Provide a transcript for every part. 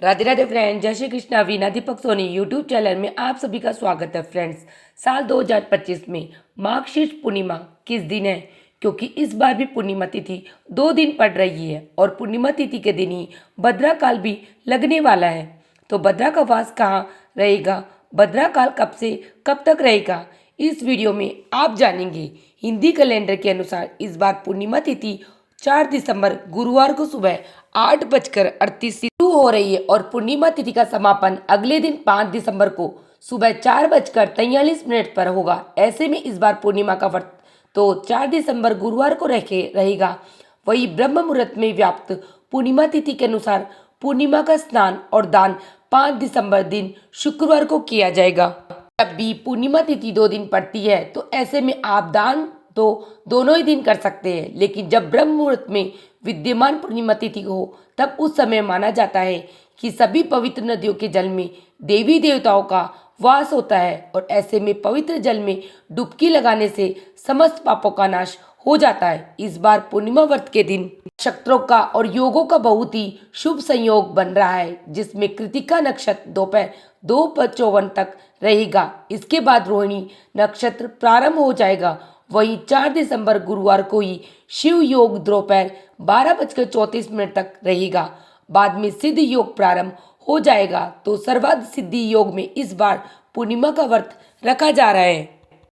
Radhe Radhe friends, जय Shri Krishna. Veena Deepak Soni YouTube channel में आप सभी का स्वागत है। फ्रेंड्स, साल 2025 में मार्गशीर्ष पूर्णिमा किस दिन है? क्योंकि इस बार भी पूर्णिमा तिथि 2 दिन पड़ रही है और पूर्णिमा तिथि के दिन ही भद्रा काल भी लगने वाला है। तो भद्रा का वास कहाँ रहेगा? भद्रा काल कब से कब तक रहेगा? इस वीडियो में आप जानेंगे। हिंदी कैलेंडर के अनुसार इस बार पूर्णिमा तिथि 4 दिसंबर गुरुवार को सुबह 8:38 शुरू हो रही है और पूर्णिमा तिथि का समापन अगले दिन 5 दिसंबर को सुबह 4:43 पर होगा। ऐसे में इस बार पूर्णिमा का व्रत तो 4 दिसंबर गुरुवार को रहेगा। वही ब्रह्म मुहूर्त में व्याप्त पूर्णिमा तिथि के अनुसार पूर्णिमा का स्नान और दान 5 दिसंबर दिन शुक्रवार को किया जाएगा। जब भी पूर्णिमा तिथि 2 दिन पड़ती है तो ऐसे में आप दान तो दोनों ही दिन कर सकते हैं, लेकिन जब ब्रह्म मुहूर्त में विद्यमान पूर्णिमा तिथि हो तब उस समय माना जाता है कि सभी पवित्र नदियों के जल में देवी देवताओं का वास होता है और ऐसे में पवित्र जल में डुबकी लगाने से समस्त पापों का नाश हो जाता है। इस बार पूर्णिमा व्रत के दिन नक्षत्रों का और योगों का बहुत ही शुभ संयोग बन रहा है, जिसमें कृतिका नक्षत्र दोपहर 2:54 तक रहेगा। इसके बाद रोहिणी नक्षत्र प्रारंभ हो जाएगा। वहीं 4 दिसंबर गुरुवार को ही शिव योग दोपहर 12:34 तक रहेगा। बाद में सिद्ध योग प्रारंभ हो जाएगा। तो सर्वार्थ सिद्धि योग में इस बार पूर्णिमा का व्रत रखा जा रहा है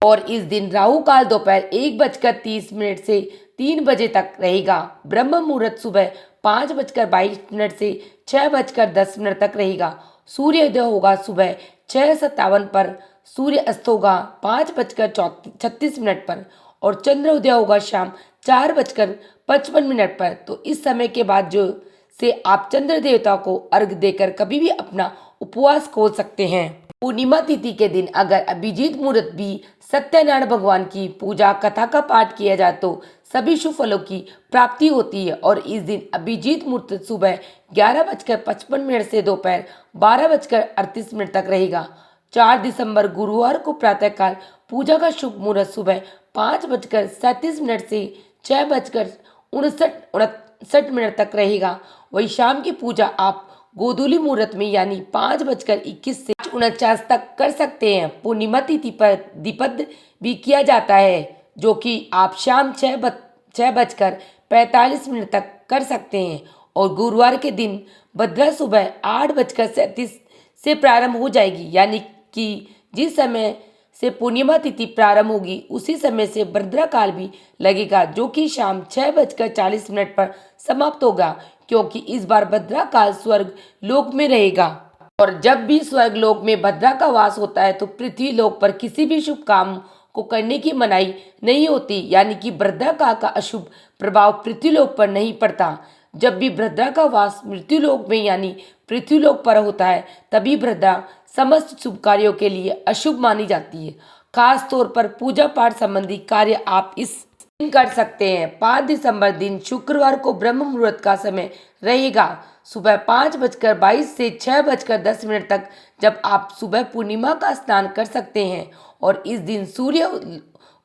और इस दिन राहु काल दोपहर 1:30 से 3 बजे तक रहेगा। ब्रह्म मुहूर्त सुबह 5:22 से 6:10 तक रहेगा। सूर्योदय होगा सुबह 6:57 पर, सूर्य अस्त होगा 5:36 पर और चंद्रोदय होगा शाम 4:55 पर। तो इस समय के बाद जो से आप चंद्र देवता को अर्घ देकर कभी भी अपना उपवास खोल सकते हैं। पूर्णिमा तिथि के दिन अगर अभिजीत मुहूर्त भी सत्यनारायण भगवान की पूजा कथा का पाठ किया जाए तो सभी शुभ फलों की प्राप्ति होती है और इस दिन अभिजीत मुहूर्त सुबह 11:55 से दोपहर 12:38 तक रहेगा। 4 दिसंबर गुरुवार को प्रातःकाल पूजा का शुभ मुहूर्त सुबह 5:37 से 6:59 तक रहेगा। वही शाम की पूजा आप गोधूली मुहूर्त में यानी 5:21 से 49 तक कर सकते हैं। पूर्णिमा तिथि पर दीपद भी किया जाता है, जो कि आप शाम 6:45 तक कर सकते हैं और गुरुवार के दिन भद्रा सुबह 8:37 से प्रारंभ हो जाएगी, यानी कि जिस समय से पूर्णिमा तिथि प्रारंभ होगी उसी समय से भद्रा काल भी लगेगा, जो कि शाम 6:40 पर समाप्त होगा, क्योंकि इस बार भद्रा काल स्वर्ग लोक में रहेगा। और जब भी स्वर्ग लोक में भद्रा का वास होता है तो पृथ्वी लोक पर किसी भी शुभ काम को करने की मनाही नहीं होती, यानी कि भद्रा काल का अशुभ प्रभाव पृथ्वीलोक पर नहीं पड़ता। जब भी भद्रा का वास मृत्युलोक में यानी पृथ्वीलोक पर होता है तभी भद्रा समस्त शुभ कार्यों के लिए अशुभ मानी जाती है। खास तौर पर पूजा पाठ संबंधी कार्य आप इस दिन कर सकते हैं। 5 दिसंबर दिन शुक्रवार को ब्रह्म मुहूर्त का समय रहेगा सुबह 5:22 से 6:10 तक, जब आप सुबह पूर्णिमा का स्नान कर सकते हैं और इस दिन सूर्य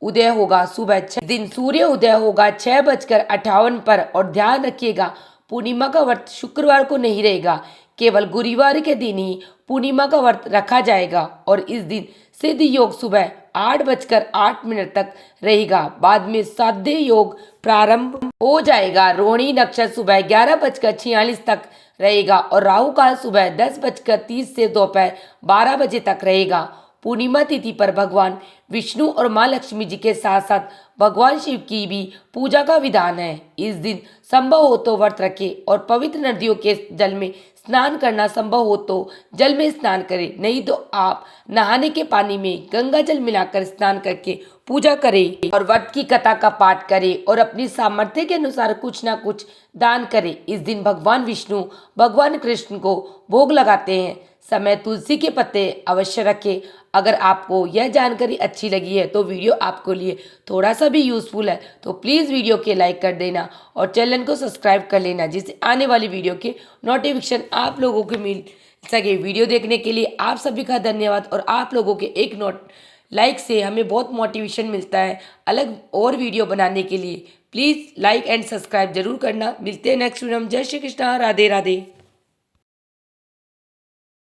उदय होगा 6:58 पर। और ध्यान रखिएगा, पूर्णिमा का व्रत शुक्रवार को नहीं रहेगा, केवल गुरुवार के दिन ही पूर्णिमा का व्रत रखा जाएगा और इस दिन सिद्ध योग सुबह 8:08 तक रहेगा। बाद में साध्य योग प्रारंभ हो जाएगा। रोहिणी नक्षत्र सुबह 11:46 तक रहेगा और राहु काल सुबह 10:30 से दोपहर 12 बजे तक रहेगा। पूर्णिमा तिथि पर भगवान विष्णु और माँ लक्ष्मी जी के साथ साथ भगवान शिव की भी पूजा का विधान है। इस दिन संभव हो तो व्रत रखें और पवित्र नदियों के जल में स्नान करना संभव हो तो जल में स्नान करें, नहीं तो आप नहाने के पानी में गंगा जल मिलाकर स्नान करके पूजा करें और व्रत की कथा का पाठ करें और अपनी सामर्थ्य के अनुसार कुछ ना कुछ दान करें। इस दिन भगवान विष्णु भगवान कृष्ण को भोग लगाते हैं। समय तुलसी के पत्ते अवश्य रखें। अगर आपको यह जानकारी अच्छी लगी है तो वीडियो आपके लिए थोड़ा सा भी यूज़फुल है तो प्लीज़ वीडियो के लाइक कर देना और चैनल को सब्सक्राइब कर लेना, जिससे आने वाली वीडियो के नोटिफिकेशन आप लोगों को मिल सके। वीडियो देखने के लिए आप सभी का धन्यवाद और आप लोगों के एक लाइक से हमें बहुत मोटिवेशन मिलता है अलग और वीडियो बनाने के लिए। प्लीज़ लाइक एंड सब्सक्राइब जरूर करना। मिलते हैं नेक्स्ट वीडियो में। जय श्री कृष्णा, राधे राधे।